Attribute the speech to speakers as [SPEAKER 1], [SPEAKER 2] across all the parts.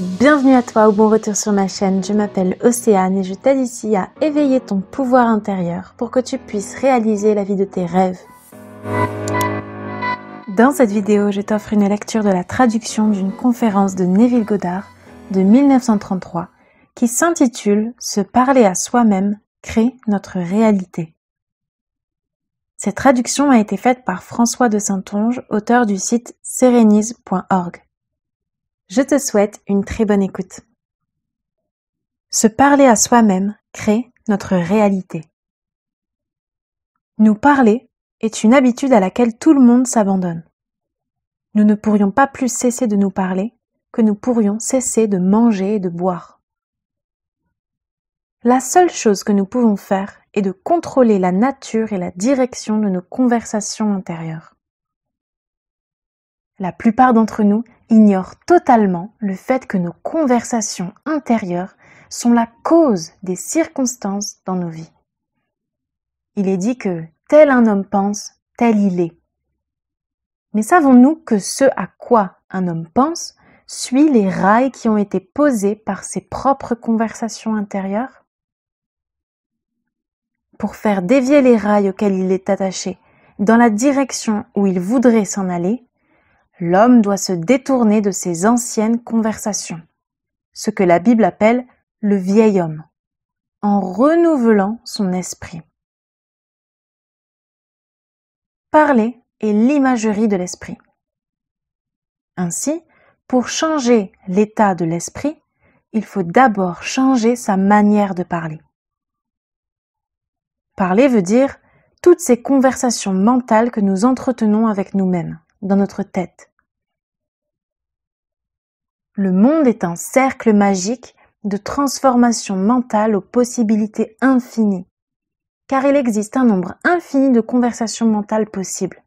[SPEAKER 1] Bienvenue à toi, au bon retour sur ma chaîne, je m'appelle Océane et je t'aide ici à éveiller ton pouvoir intérieur pour que tu puisses réaliser la vie de tes rêves. Dans cette vidéo, je t'offre une lecture de la traduction d'une conférence de Neville Goddard de 1933 qui s'intitule « Se parler à soi-même crée notre réalité ». Cette traduction a été faite par François de Saintonge, auteur du site serenise.org. Je te souhaite une très bonne écoute. Se parler à soi-même crée notre réalité. Nous parler est une habitude à laquelle tout le monde s'abandonne. Nous ne pourrions pas plus cesser de nous parler que nous pourrions cesser de manger et de boire. La seule chose que nous pouvons faire est de contrôler la nature et la direction de nos conversations intérieures. La plupart d'entre nous ignorent totalement le fait que nos conversations intérieures sont la cause des circonstances dans nos vies. Il est dit que tel un homme pense, tel il est. Mais savons-nous que ce à quoi un homme pense suit les rails qui ont été posés par ses propres conversations intérieures? Pour faire dévier les rails auxquels il est attaché dans la direction où il voudrait s'en aller, l'homme doit se détourner de ses anciennes conversations, ce que la Bible appelle le vieil homme, en renouvelant son esprit. Parler est l'imagerie de l'esprit. Ainsi, pour changer l'état de l'esprit, il faut d'abord changer sa manière de parler. Parler veut dire toutes ces conversations mentales que nous entretenons avec nous-mêmes, dans notre tête. Le monde est un cercle magique de transformation mentale aux possibilités infinies, car il existe un nombre infini de conversations mentales possibles.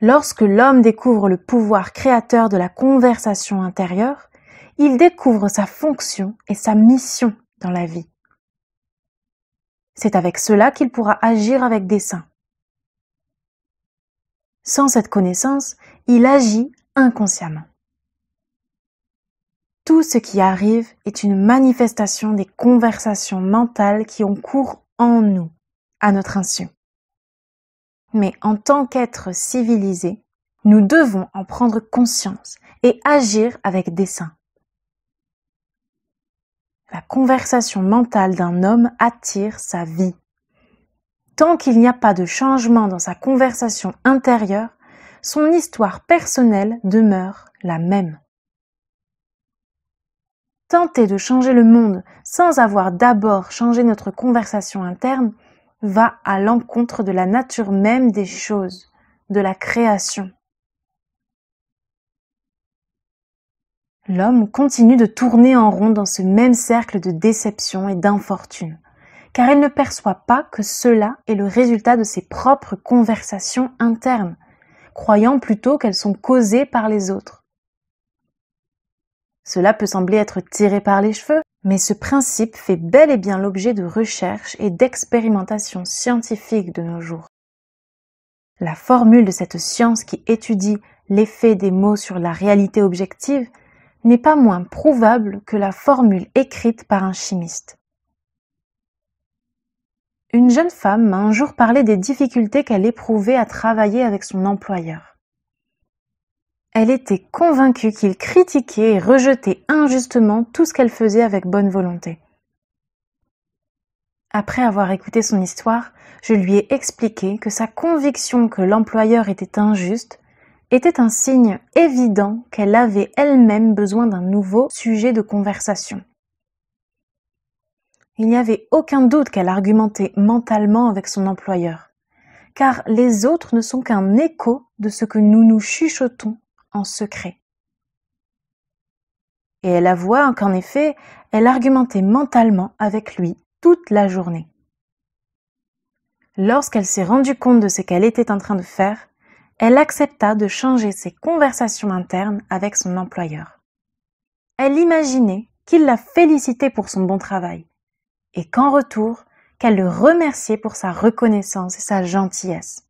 [SPEAKER 1] Lorsque l'homme découvre le pouvoir créateur de la conversation intérieure, il découvre sa fonction et sa mission dans la vie. C'est avec cela qu'il pourra agir avec dessein. Sans cette connaissance, il agit inconsciemment. Tout ce qui arrive est une manifestation des conversations mentales qui ont cours en nous, à notre insu. Mais en tant qu'êtres civilisés, nous devons en prendre conscience et agir avec dessein. La conversation mentale d'un homme attire sa vie. Tant qu'il n'y a pas de changement dans sa conversation intérieure, son histoire personnelle demeure la même. Tenter de changer le monde sans avoir d'abord changé notre conversation interne va à l'encontre de la nature même des choses, de la création. L'homme continue de tourner en rond dans ce même cercle de déception et d'infortune, car il ne perçoit pas que cela est le résultat de ses propres conversations internes, croyant plutôt qu'elles sont causées par les autres. Cela peut sembler être tiré par les cheveux, mais ce principe fait bel et bien l'objet de recherches et d'expérimentations scientifiques de nos jours. La formule de cette science qui étudie l'effet des mots sur la réalité objective n'est pas moins prouvable que la formule écrite par un chimiste. Une jeune femme m'a un jour parlé des difficultés qu'elle éprouvait à travailler avec son employeur. Elle était convaincue qu'il critiquait et rejetait injustement tout ce qu'elle faisait avec bonne volonté. Après avoir écouté son histoire, je lui ai expliqué que sa conviction que l'employeur était injuste était un signe évident qu'elle avait elle-même besoin d'un nouveau sujet de conversation. Il n'y avait aucun doute qu'elle argumentait mentalement avec son employeur, car les autres ne sont qu'un écho de ce que nous nous chuchotons en secret. Et elle avoua qu'en effet, elle argumentait mentalement avec lui toute la journée. Lorsqu'elle s'est rendue compte de ce qu'elle était en train de faire, elle accepta de changer ses conversations internes avec son employeur. Elle imaginait qu'il la félicitait pour son bon travail, et qu'en retour, qu'elle le remerciait pour sa reconnaissance et sa gentillesse.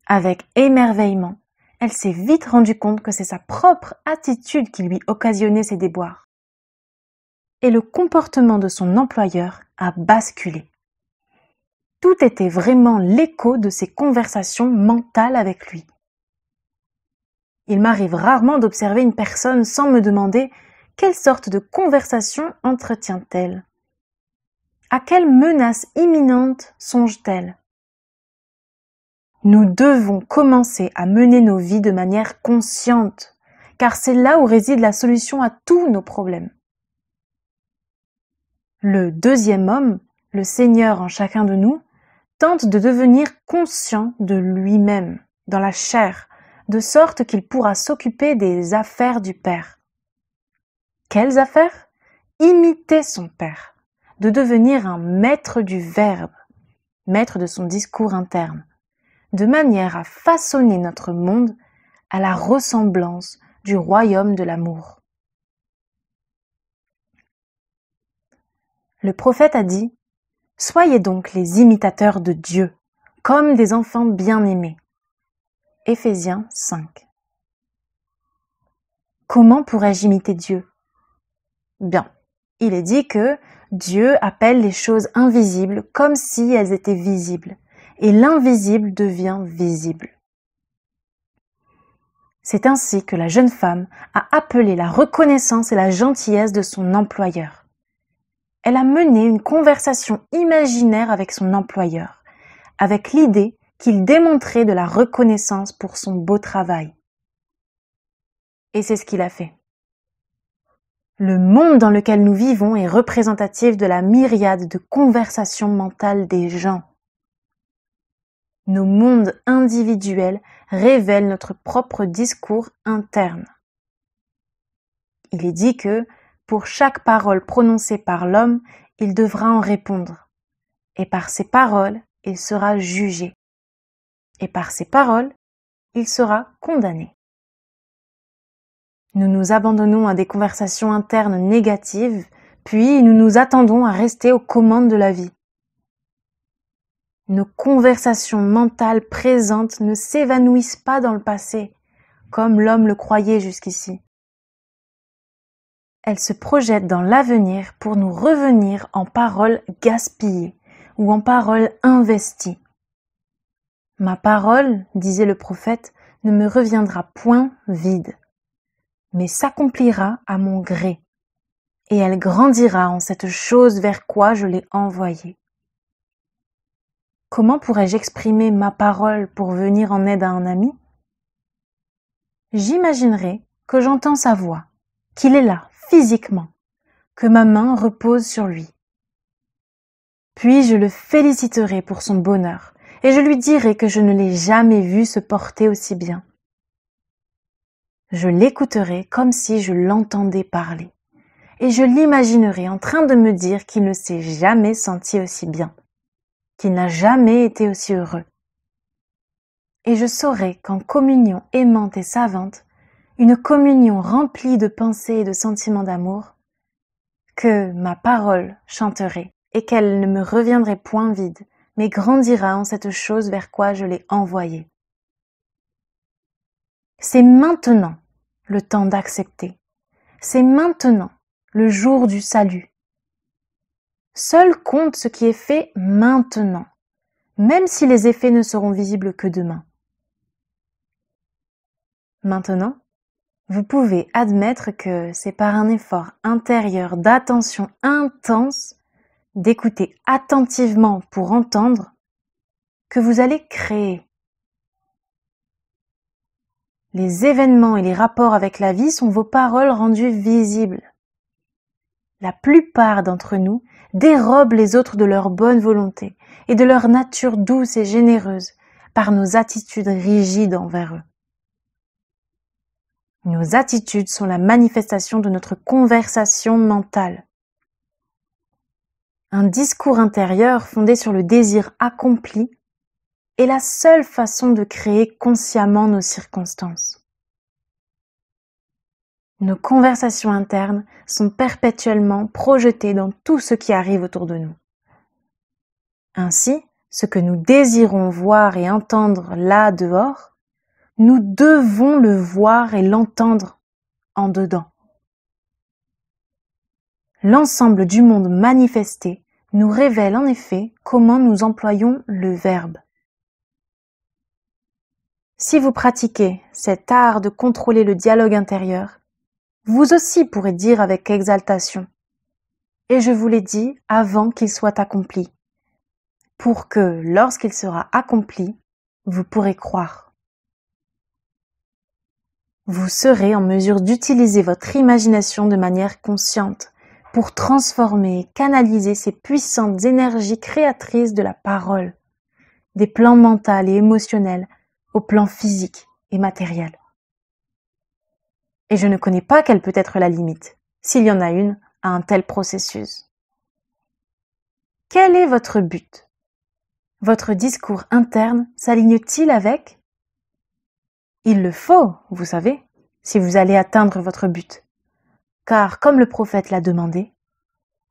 [SPEAKER 1] Avec émerveillement, elle s'est vite rendue compte que c'est sa propre attitude qui lui occasionnait ces déboires. Et le comportement de son employeur a basculé. Tout était vraiment l'écho de ses conversations mentales avec lui. Il m'arrive rarement d'observer une personne sans me demander quelle sorte de conversation entretient-elle. À quelle menace imminente songe-t-elle? Nous devons commencer à mener nos vies de manière consciente, car c'est là où réside la solution à tous nos problèmes. Le deuxième homme, le Seigneur en chacun de nous, tente de devenir conscient de lui-même, dans la chair, de sorte qu'il pourra s'occuper des affaires du Père. Quelles affaires? Imiter son Père, de devenir un maître du Verbe, maître de son discours interne, de manière à façonner notre monde à la ressemblance du royaume de l'amour. Le prophète a dit « Soyez donc les imitateurs de Dieu, comme des enfants bien-aimés. » Éphésiens 5. Comment pourrais-je imiter Dieu? Bien, il est dit que Dieu appelle les choses invisibles comme si elles étaient visibles, et l'invisible devient visible. C'est ainsi que la jeune femme a appelé la reconnaissance et la gentillesse de son employeur. Elle a mené une conversation imaginaire avec son employeur, avec l'idée qu'il démontrait de la reconnaissance pour son beau travail. Et c'est ce qu'il a fait. Le monde dans lequel nous vivons est représentatif de la myriade de conversations mentales des gens. Nos mondes individuels révèlent notre propre discours interne. Il est dit que, pour chaque parole prononcée par l'homme, il devra en répondre. Et par ces paroles, il sera jugé. Et par ces paroles, il sera condamné. Nous nous abandonnons à des conversations internes négatives, puis nous nous attendons à rester aux commandes de la vie. Nos conversations mentales présentes ne s'évanouissent pas dans le passé, comme l'homme le croyait jusqu'ici. Elles se projettent dans l'avenir pour nous revenir en paroles gaspillées ou en paroles investies. Ma parole, disait le prophète, ne me reviendra point vide, mais s'accomplira à mon gré, et elle grandira en cette chose vers quoi je l'ai envoyée. Comment pourrais-je exprimer ma parole pour venir en aide à un ami? J'imaginerai que j'entends sa voix, qu'il est là, physiquement, que ma main repose sur lui. Puis je le féliciterai pour son bonheur, et je lui dirai que je ne l'ai jamais vu se porter aussi bien. Je l'écouterai comme si je l'entendais parler, et je l'imaginerai en train de me dire qu'il ne s'est jamais senti aussi bien, qu'il n'a jamais été aussi heureux. Et je saurai qu'en communion aimante et savante, une communion remplie de pensées et de sentiments d'amour, que ma parole chanterait et qu'elle ne me reviendrait point vide, mais grandira en cette chose vers quoi je l'ai envoyée. C'est maintenant le temps d'accepter. C'est maintenant le jour du salut. Seul compte ce qui est fait maintenant, même si les effets ne seront visibles que demain. Maintenant, vous pouvez admettre que c'est par un effort intérieur d'attention intense, d'écouter attentivement pour entendre, que vous allez créer. Les événements et les rapports avec la vie sont vos paroles rendues visibles. La plupart d'entre nous dérobent les autres de leur bonne volonté et de leur nature douce et généreuse par nos attitudes rigides envers eux. Nos attitudes sont la manifestation de notre conversation mentale. Un discours intérieur fondé sur le désir accompli est la seule façon de créer consciemment nos circonstances. Nos conversations internes sont perpétuellement projetées dans tout ce qui arrive autour de nous. Ainsi, ce que nous désirons voir et entendre là dehors nous devons le voir et l'entendre en dedans. L'ensemble du monde manifesté nous révèle en effet comment nous employons le verbe. Si vous pratiquez cet art de contrôler le dialogue intérieur, vous aussi pourrez dire avec exaltation « Et je vous l'ai dit avant qu'il soit accompli », pour que, lorsqu'il sera accompli, vous pourrez croire. Vous serez en mesure d'utiliser votre imagination de manière consciente pour transformer et canaliser ces puissantes énergies créatrices de la parole, des plans mentaux et émotionnels au plan physique et matériel. Et je ne connais pas quelle peut être la limite, s'il y en a une, à un tel processus. Quel est votre but? Votre discours interne s'aligne-t-il avec? Il le faut, vous savez, si vous allez atteindre votre but. Car, comme le prophète l'a demandé,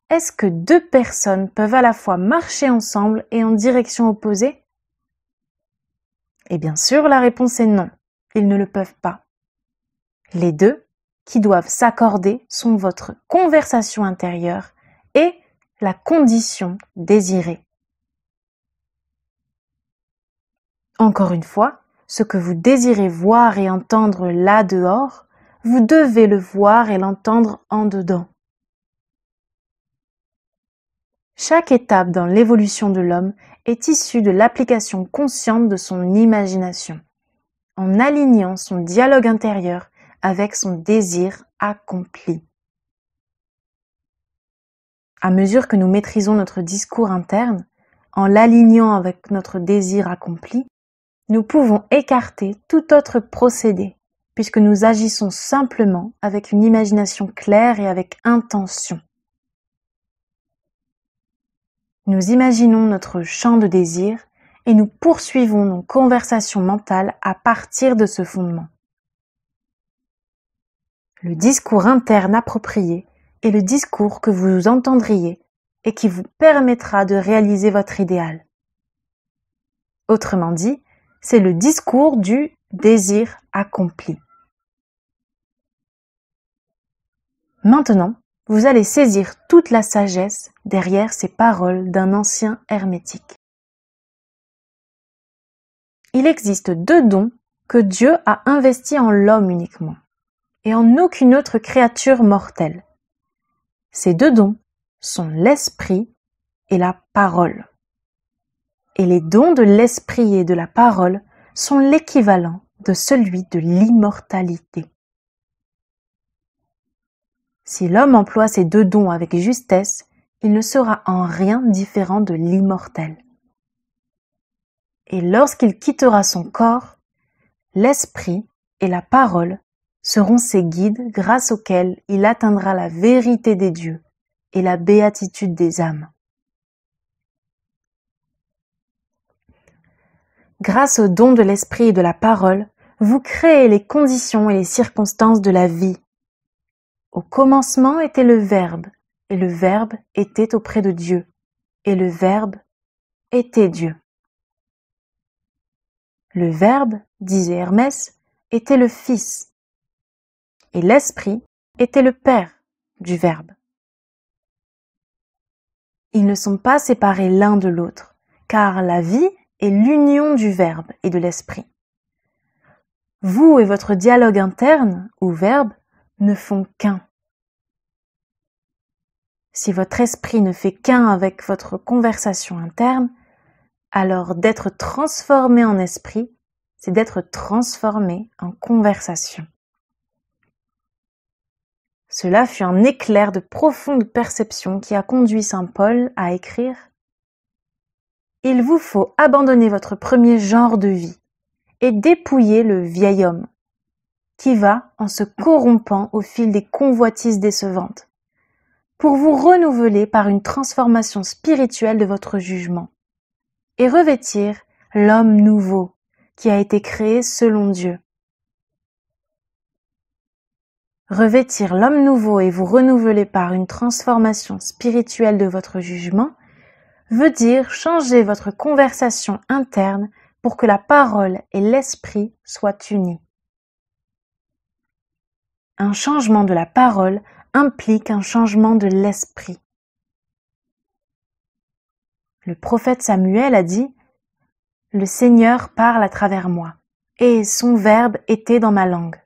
[SPEAKER 1] est-ce que deux personnes peuvent à la fois marcher ensemble et en direction opposée? Et bien sûr, la réponse est non, ils ne le peuvent pas. Les deux qui doivent s'accorder sont votre conversation intérieure et la condition désirée. Encore une fois, ce que vous désirez voir et entendre là dehors, vous devez le voir et l'entendre en dedans. Chaque étape dans l'évolution de l'homme est issue de l'application consciente de son imagination, en alignant son dialogue intérieur avec son désir accompli. À mesure que nous maîtrisons notre discours interne, en l'alignant avec notre désir accompli, nous pouvons écarter tout autre procédé, puisque nous agissons simplement avec une imagination claire et avec intention. Nous imaginons notre champ de désir et nous poursuivons nos conversations mentales à partir de ce fondement. Le discours interne approprié est le discours que vous entendriez et qui vous permettra de réaliser votre idéal. Autrement dit, c'est le discours du désir accompli. Maintenant, vous allez saisir toute la sagesse derrière ces paroles d'un ancien hermétique. Il existe deux dons que Dieu a investis en l'homme uniquement, et en aucune autre créature mortelle. Ces deux dons sont l'esprit et la parole. Et les dons de l'esprit et de la parole sont l'équivalent de celui de l'immortalité. Si l'homme emploie ces deux dons avec justesse, il ne sera en rien différent de l'immortel. Et lorsqu'il quittera son corps, l'esprit et la parole seront ses guides grâce auxquels il atteindra la vérité des dieux et la béatitude des âmes. Grâce aux dons de l'esprit et de la parole, vous créez les conditions et les circonstances de la vie. Au commencement était le Verbe, et le Verbe était auprès de Dieu, et le Verbe était Dieu. Le Verbe, disait Hermès, était le Fils, et l'Esprit était le Père du Verbe. Ils ne sont pas séparés l'un de l'autre, car la vie est l'union du Verbe et de l'Esprit. Vous et votre dialogue interne, ou verbe, ne font qu'un. Si votre esprit ne fait qu'un avec votre conversation interne, alors d'être transformé en esprit, c'est d'être transformé en conversation. Cela fut un éclair de profonde perception qui a conduit saint Paul à écrire « Il vous faut abandonner votre premier genre de vie et dépouiller le vieil homme, qui va en se corrompant au fil des convoitises décevantes, pour vous renouveler par une transformation spirituelle de votre jugement, et revêtir l'homme nouveau qui a été créé selon Dieu. Revêtir l'homme nouveau et vous renouveler par une transformation spirituelle de votre jugement veut dire changer votre conversation interne pour que la parole et l'esprit soient unis. Un changement de la parole implique un changement de l'esprit. Le prophète Samuel a dit « Le Seigneur parle à travers moi, et son verbe était dans ma langue. »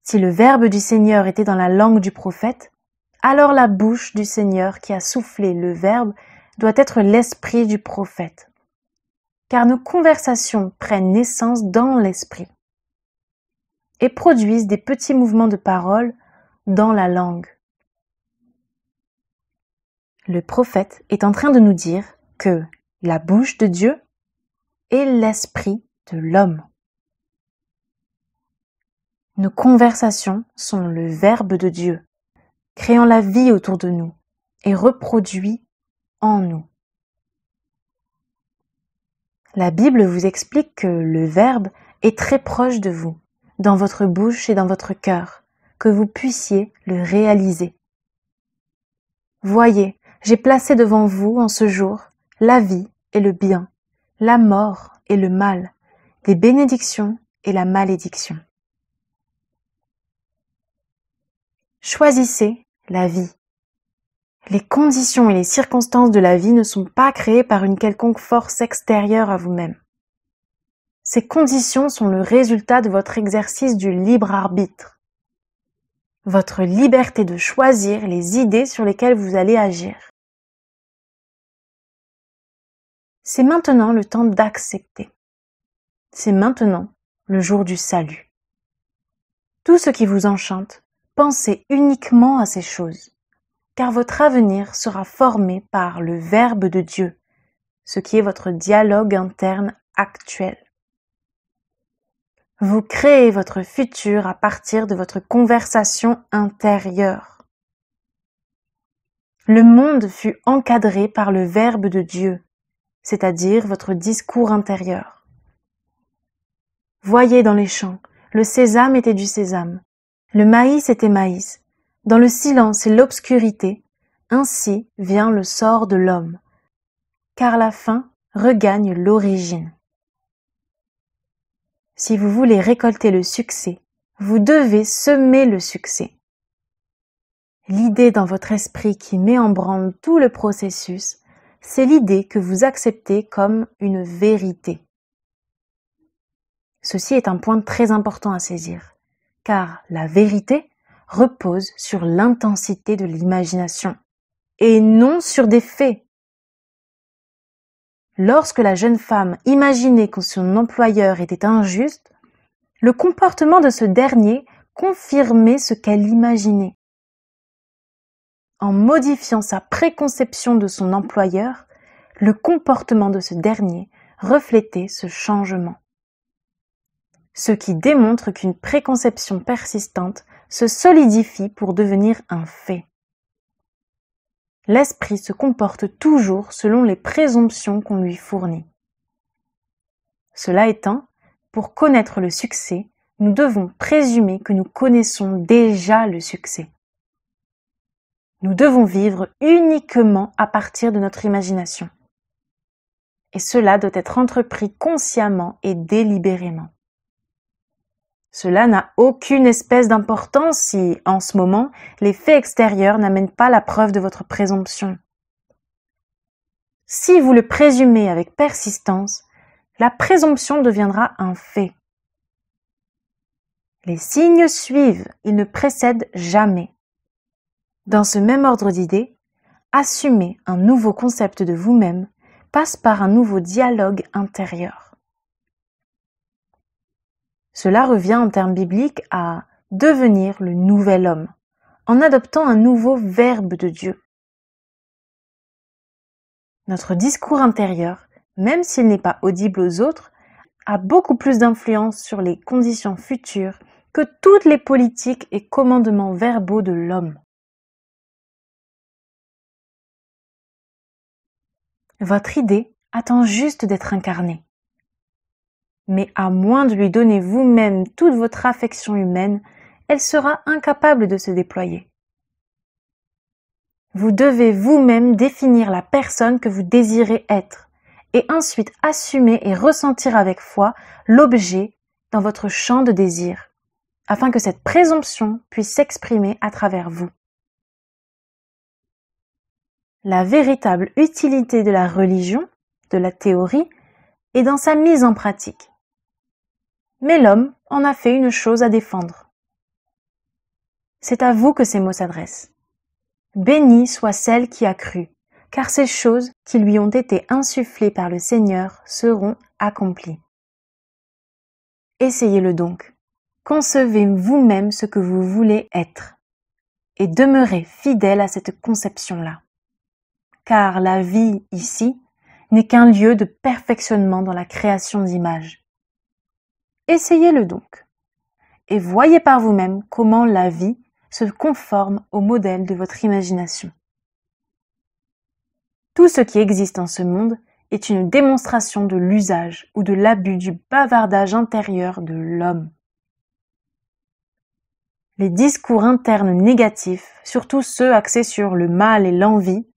[SPEAKER 1] Si le verbe du Seigneur était dans la langue du prophète, alors la bouche du Seigneur qui a soufflé le verbe doit être l'esprit du prophète. Car nos conversations prennent naissance dans l'esprit et produisent des petits mouvements de parole dans la langue. Le prophète est en train de nous dire que la bouche de Dieu est l'esprit de l'homme. Nos conversations sont le verbe de Dieu, créant la vie autour de nous et reproduit en nous. La Bible vous explique que le verbe est très proche de vous, dans votre bouche et dans votre cœur, que vous puissiez le réaliser. Voyez, j'ai placé devant vous en ce jour la vie et le bien, la mort et le mal, les bénédictions et la malédiction. Choisissez la vie. Les conditions et les circonstances de la vie ne sont pas créées par une quelconque force extérieure à vous-même. Ces conditions sont le résultat de votre exercice du libre arbitre, votre liberté de choisir les idées sur lesquelles vous allez agir. C'est maintenant le temps d'accepter. C'est maintenant le jour du salut. Tout ce qui vous enchante, pensez uniquement à ces choses, car votre avenir sera formé par le Verbe de Dieu, ce qui est votre dialogue interne actuel. Vous créez votre futur à partir de votre conversation intérieure. Le monde fut encadré par le Verbe de Dieu, c'est-à-dire votre discours intérieur. Voyez dans les champs, le sésame était du sésame, le maïs était maïs. Dans le silence et l'obscurité, ainsi vient le sort de l'homme, car la fin regagne l'origine. Si vous voulez récolter le succès, vous devez semer le succès. L'idée dans votre esprit qui met en branle tout le processus, c'est l'idée que vous acceptez comme une vérité. Ceci est un point très important à saisir, car la vérité repose sur l'intensité de l'imagination et non sur des faits. Lorsque la jeune femme imaginait que son employeur était injuste, le comportement de ce dernier confirmait ce qu'elle imaginait. En modifiant sa préconception de son employeur, le comportement de ce dernier reflétait ce changement. Ce qui démontre qu'une préconception persistante se solidifie pour devenir un fait. L'esprit se comporte toujours selon les présomptions qu'on lui fournit. Cela étant, pour connaître le succès, nous devons présumer que nous connaissons déjà le succès. Nous devons vivre uniquement à partir de notre imagination. Et cela doit être entrepris consciemment et délibérément. Cela n'a aucune espèce d'importance si, en ce moment, les faits extérieurs n'amènent pas la preuve de votre présomption. Si vous le présumez avec persistance, la présomption deviendra un fait. Les signes suivent, ils ne précèdent jamais. Dans ce même ordre d'idées, assumer un nouveau concept de vous-même passe par un nouveau dialogue intérieur. Cela revient en termes bibliques à devenir le nouvel homme, en adoptant un nouveau verbe de Dieu. Notre discours intérieur, même s'il n'est pas audible aux autres, a beaucoup plus d'influence sur les conditions futures que toutes les politiques et commandements verbaux de l'homme. Votre idée attend juste d'être incarnée. Mais à moins de lui donner vous-même toute votre affection humaine, elle sera incapable de se déployer. Vous devez vous-même définir la personne que vous désirez être et ensuite assumer et ressentir avec foi l'objet dans votre champ de désir, afin que cette présomption puisse s'exprimer à travers vous. La véritable utilité de la religion, de la théorie, est dans sa mise en pratique. Mais l'homme en a fait une chose à défendre. C'est à vous que ces mots s'adressent. Bénie soit celle qui a cru, car ces choses qui lui ont été insufflées par le Seigneur seront accomplies. Essayez-le donc. Concevez vous-même ce que vous voulez être et demeurez fidèle à cette conception-là. Car la vie ici n'est qu'un lieu de perfectionnement dans la création d'images. Essayez-le donc et voyez par vous-même comment la vie se conforme au modèle de votre imagination. Tout ce qui existe en ce monde est une démonstration de l'usage ou de l'abus du bavardage intérieur de l'homme. Les discours internes négatifs, surtout ceux axés sur le mal et l'envie,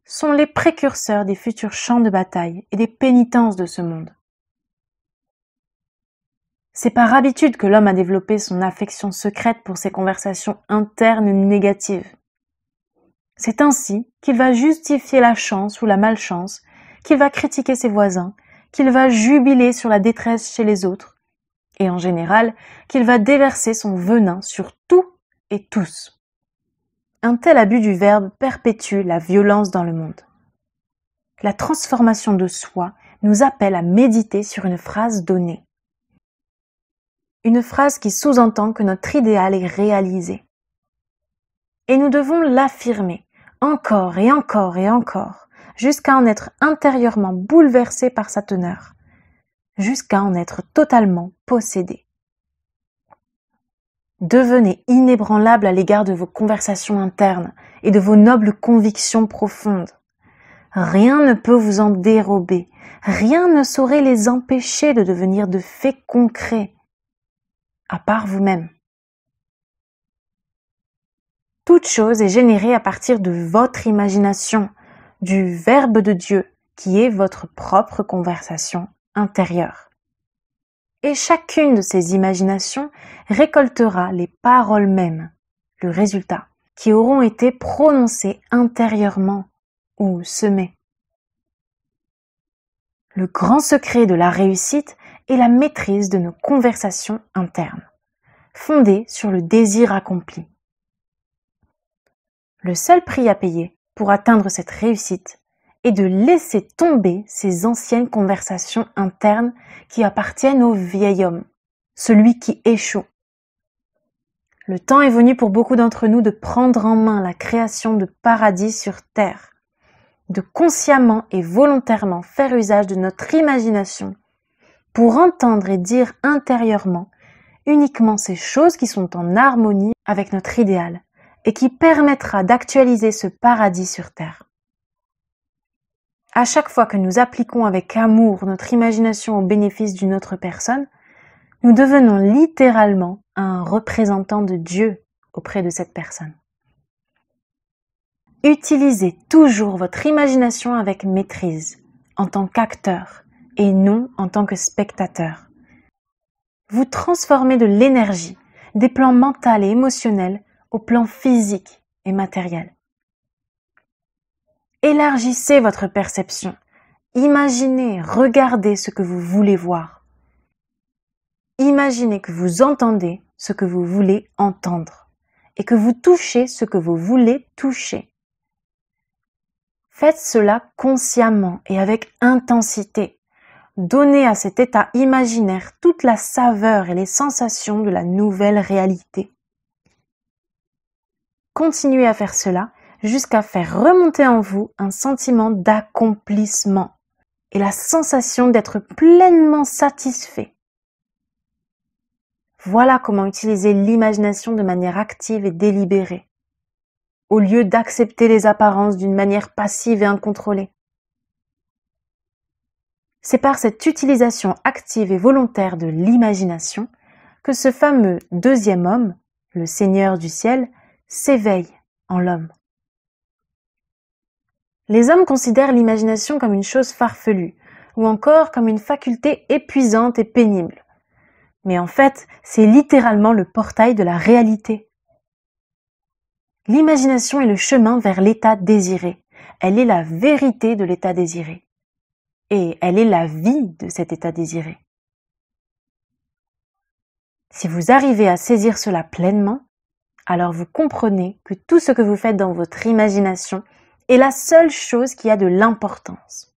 [SPEAKER 1] sont les précurseurs des futurs champs de bataille et des pénitences de ce monde. C'est par habitude que l'homme a développé son affection secrète pour ces conversations internes négatives. C'est ainsi qu'il va justifier la chance ou la malchance, qu'il va critiquer ses voisins, qu'il va jubiler sur la détresse chez les autres, et en général, qu'il va déverser son venin sur tout et tous. Un tel abus du verbe perpétue la violence dans le monde. La transformation de soi nous appelle à méditer sur une phrase donnée. Une phrase qui sous-entend que notre idéal est réalisé. Et nous devons l'affirmer, encore et encore et encore, jusqu'à en être intérieurement bouleversé par sa teneur, jusqu'à en être totalement possédé. Devenez inébranlable à l'égard de vos conversations internes et de vos nobles convictions profondes. Rien ne peut vous en dérober, rien ne saurait les empêcher de devenir de faits concrets, à part vous-même. Toute chose est générée à partir de votre imagination, du Verbe de Dieu, qui est votre propre conversation intérieure. Et chacune de ces imaginations récoltera les paroles mêmes, le résultat, qui auront été prononcées intérieurement ou semées. Le grand secret de la réussite est la maîtrise de nos conversations internes, fondées sur le désir accompli. Le seul prix à payer pour atteindre cette réussite est de laisser tomber ces anciennes conversations internes qui appartiennent au vieil homme, celui qui échoue. Le temps est venu pour beaucoup d'entre nous de prendre en main la création de paradis sur terre, de consciemment et volontairement faire usage de notre imagination pour entendre et dire intérieurement uniquement ces choses qui sont en harmonie avec notre idéal et qui permettra d'actualiser ce paradis sur terre. À chaque fois que nous appliquons avec amour notre imagination au bénéfice d'une autre personne, nous devenons littéralement un représentant de Dieu auprès de cette personne. Utilisez toujours votre imagination avec maîtrise, en tant qu'acteur et non en tant que spectateur. Vous transformez de l'énergie, des plans mental et émotionnels au plan physique et matériel. Élargissez votre perception. Imaginez, regardez ce que vous voulez voir. Imaginez que vous entendez ce que vous voulez entendre et que vous touchez ce que vous voulez toucher. Faites cela consciemment et avec intensité. Donnez à cet état imaginaire toute la saveur et les sensations de la nouvelle réalité. Continuez à faire cela jusqu'à faire remonter en vous un sentiment d'accomplissement et la sensation d'être pleinement satisfait. Voilà comment utiliser l'imagination de manière active et délibérée, au lieu d'accepter les apparences d'une manière passive et incontrôlée. C'est par cette utilisation active et volontaire de l'imagination que ce fameux deuxième homme, le Seigneur du ciel, s'éveille en l'homme. Les hommes considèrent l'imagination comme une chose farfelue, ou encore comme une faculté épuisante et pénible. Mais en fait, c'est littéralement le portail de la réalité. L'imagination est le chemin vers l'état désiré. Elle est la vérité de l'état désiré. Et elle est la vie de cet état désiré. Si vous arrivez à saisir cela pleinement, alors vous comprenez que tout ce que vous faites dans votre imagination est la seule chose qui a de l'importance.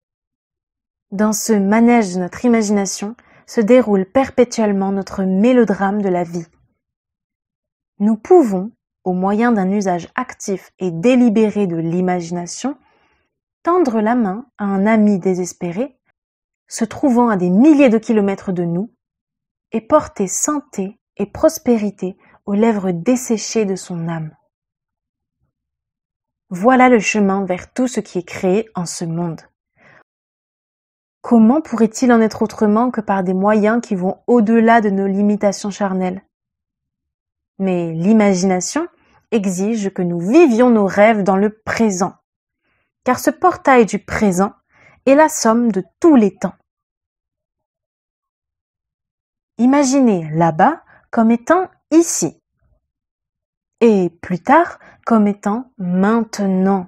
[SPEAKER 1] Dans ce manège de notre imagination se déroule perpétuellement notre mélodrame de la vie. Nous pouvons, au moyen d'un usage actif et délibéré de l'imagination, tendre la main à un ami désespéré, se trouvant à des milliers de kilomètres de nous, et porter santé et prospérité aux lèvres desséchées de son âme. Voilà le chemin vers tout ce qui est créé en ce monde. Comment pourrait-il en être autrement que par des moyens qui vont au-delà de nos limitations charnelles ? Mais l'imagination exige que nous vivions nos rêves dans le présent, car ce portail du présent est la somme de tous les temps. Imaginez là-bas comme étant ici, et plus tard comme étant maintenant.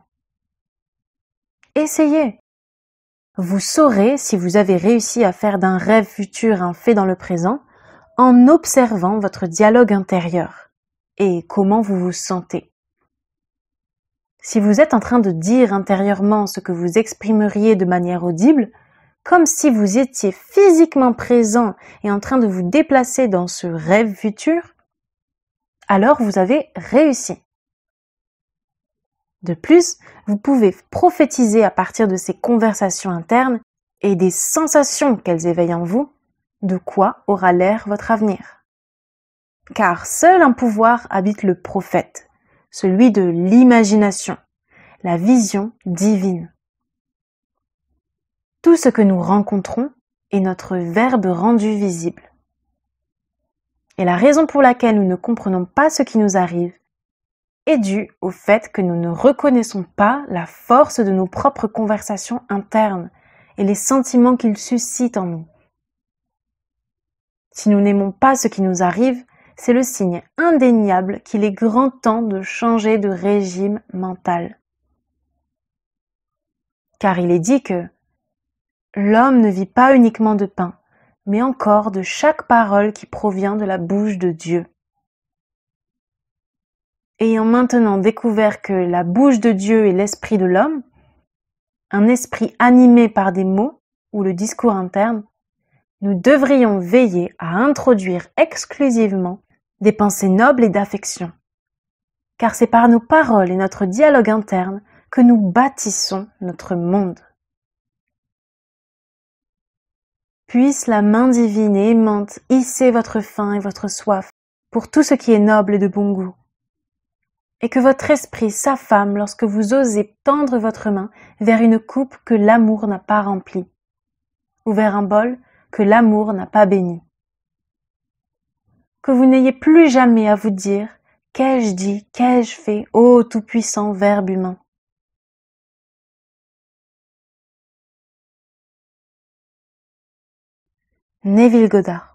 [SPEAKER 1] Essayez. Vous saurez si vous avez réussi à faire d'un rêve futur un fait dans le présent en observant votre dialogue intérieur et comment vous vous sentez. Si vous êtes en train de dire intérieurement ce que vous exprimeriez de manière audible, comme si vous étiez physiquement présent et en train de vous déplacer dans ce rêve futur, alors vous avez réussi. De plus, vous pouvez prophétiser à partir de ces conversations internes et des sensations qu'elles éveillent en vous, de quoi aura l'air votre avenir. Car seul un pouvoir habite le prophète, celui de l'imagination, la vision divine. Tout ce que nous rencontrons est notre verbe rendu visible. Et la raison pour laquelle nous ne comprenons pas ce qui nous arrive est due au fait que nous ne reconnaissons pas la force de nos propres conversations internes et les sentiments qu'ils suscitent en nous. Si nous n'aimons pas ce qui nous arrive, c'est le signe indéniable qu'il est grand temps de changer de régime mental. Car il est dit que l'homme ne vit pas uniquement de pain, mais encore de chaque parole qui provient de la bouche de Dieu. Ayant maintenant découvert que la bouche de Dieu est l'esprit de l'homme, un esprit animé par des mots ou le discours interne, nous devrions veiller à introduire exclusivement des pensées nobles et d'affection. Car c'est par nos paroles et notre dialogue interne que nous bâtissons notre monde. Puisse la main divine et aimante hisser votre faim et votre soif pour tout ce qui est noble et de bon goût. Et que votre esprit s'affame lorsque vous osez tendre votre main vers une coupe que l'amour n'a pas remplie, ou vers un bol que l'amour n'a pas béni. Que vous n'ayez plus jamais à vous dire « Qu'ai-je dit, qu'ai-je fait, ô tout-puissant Verbe humain ?» Neville Goddard.